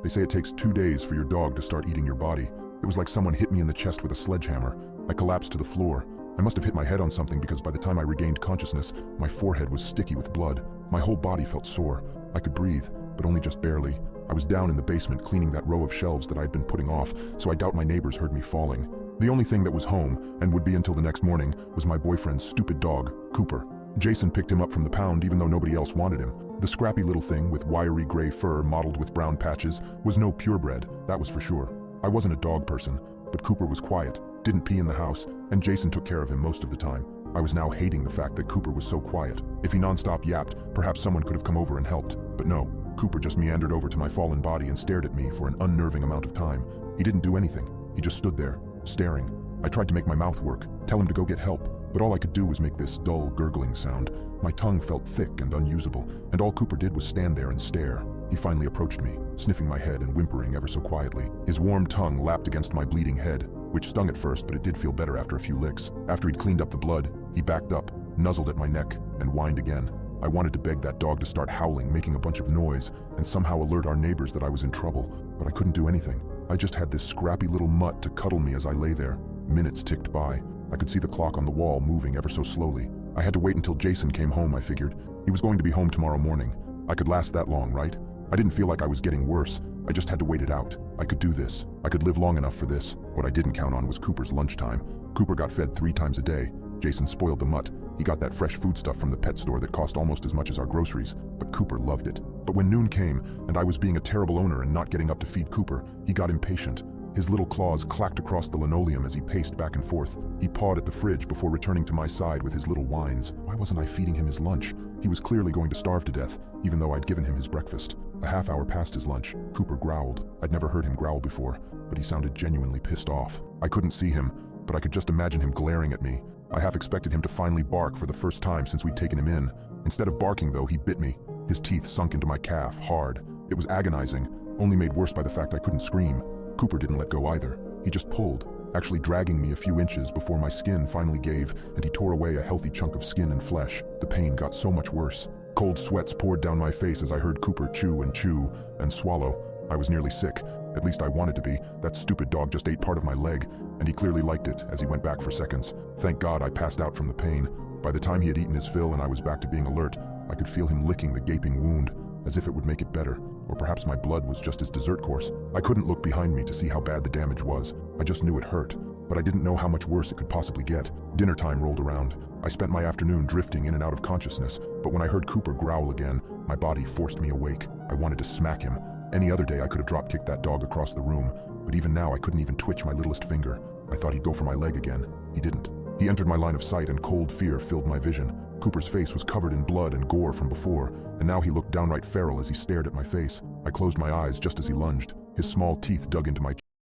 They say it takes 2 days for your dog to start eating your body. It was like someone hit me in the chest with a sledgehammer. I collapsed to the floor. I must have hit my head on something because by the time I regained consciousness, my forehead was sticky with blood. My whole body felt sore. I could breathe, but only just barely. I was down in the basement cleaning that row of shelves that I had been putting off, so I doubt my neighbors heard me falling. The only thing that was home, and would be until the next morning, was my boyfriend's stupid dog, Cooper. Jason picked him up from the pound even though nobody else wanted him. The scrappy little thing with wiry gray fur mottled with brown patches was no purebred, that was for sure. I wasn't a dog person, but Cooper was quiet, didn't pee in the house, and Jason took care of him most of the time. I was now hating the fact that Cooper was so quiet. If he nonstop yapped, perhaps someone could have come over and helped. But no, Cooper just meandered over to my fallen body and stared at me for an unnerving amount of time. He didn't do anything. He just stood there, staring. I tried to make my mouth work, tell him to go get help, but all I could do was make this dull, gurgling sound. My tongue felt thick and unusable, and all Cooper did was stand there and stare. He finally approached me, sniffing my head and whimpering ever so quietly. His warm tongue lapped against my bleeding head, which stung at first, but it did feel better after a few licks. After he'd cleaned up the blood, he backed up, nuzzled at my neck, and whined again. I wanted to beg that dog to start howling, making a bunch of noise, and somehow alert our neighbors that I was in trouble, but I couldn't do anything. I just had this scrappy little mutt to cuddle me as I lay there. Minutes ticked by. I could see the clock on the wall moving ever so slowly. I had to wait until Jason came home, I figured. He was going to be home tomorrow morning. I could last that long, right? I didn't feel like I was getting worse. I just had to wait it out. I could do this. I could live long enough for this. What I didn't count on was Cooper's lunchtime. Cooper got fed 3 times a day. Jason spoiled the mutt. He got that fresh food stuff from the pet store that cost almost as much as our groceries, but Cooper loved it. But when noon came, and I was being a terrible owner and not getting up to feed Cooper, he got impatient. His little claws clacked across the linoleum as he paced back and forth. He pawed at the fridge before returning to my side with his little whines. Why wasn't I feeding him his lunch? He was clearly going to starve to death, even though I'd given him his breakfast. A half hour past his lunch, Cooper growled. I'd never heard him growl before, but he sounded genuinely pissed off. I couldn't see him, but I could just imagine him glaring at me. I half expected him to finally bark for the first time since we'd taken him in. Instead of barking, though, he bit me. His teeth sunk into my calf, hard. It was agonizing, only made worse by the fact I couldn't scream. Cooper didn't let go either. He just pulled, actually dragging me a few inches before my skin finally gave and he tore away a healthy chunk of skin and flesh. The pain got so much worse. Cold sweats poured down my face as I heard Cooper chew and swallow. I was nearly sick. At least I wanted to be. That stupid dog just ate part of my leg, and he clearly liked it as he went back for seconds. Thank God I passed out from the pain. By the time he had eaten his fill and I was back to being alert, I could feel him licking the gaping wound, as if it would make it better. Or perhaps my blood was just his dessert course. I couldn't look behind me to see how bad the damage was. I just knew it hurt, but I didn't know how much worse it could possibly get. Dinner time rolled around. I spent my afternoon drifting in and out of consciousness, but when I heard Cooper growl again, my body forced me awake. I wanted to smack him. Any other day I could have drop-kicked that dog across the room, but even now I couldn't even twitch my littlest finger. I thought he'd go for my leg again. He didn't. He entered my line of sight and cold fear filled my vision. Cooper's face was covered in blood and gore from before, and now he looked downright feral as he stared at my face. I closed my eyes just as he lunged. His small teeth dug into my